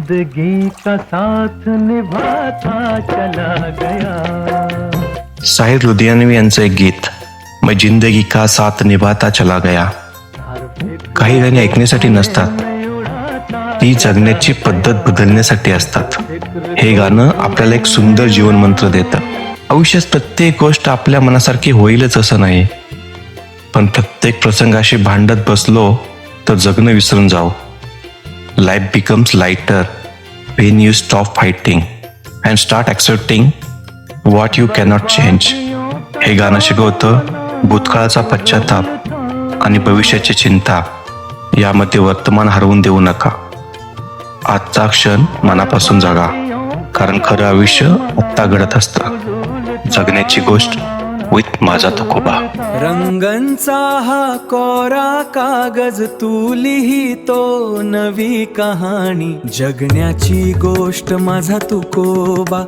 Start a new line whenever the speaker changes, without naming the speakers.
जिंदगी का साथ निभाता चला गया।
साहिर लुधियानवी यांचं एक गीत, मैं जिंदगी का साथ निभाता चला गया. काही गाणी ऐकण्यासाठी नसतात, ती जगण्याची पद्धत बदलण्यासाठी असतात. हे गाणं आपल्याला एक सुंदर जीवनमंत्र देतं. आयुष्यात प्रत्येक गोष्ट आपल्या मनासारखी होईलच असं नाही, पण प्रत्येक प्रसंगाशी भांडत बसलो तर जगणं विसरून जाऊ. Life becomes lighter when you stop fighting and start accepting what you cannot change. हे गाणं शिकवतं भूतकाळाचा पश्चाताप आणि भविष्याची चिंता यामध्ये वर्तमान हरवून देऊ नका. आजचा क्षण मनापासून जगा, कारण खरं आयुष्य आत्ता घडत असतं. जगण्याची गोष्ट विथ माझा तुकोबा.
रंगांचा हा कोरा कागज तू लिहितो नवी कहाणी, जगण्याची गोष्ट माझा तुकोबा.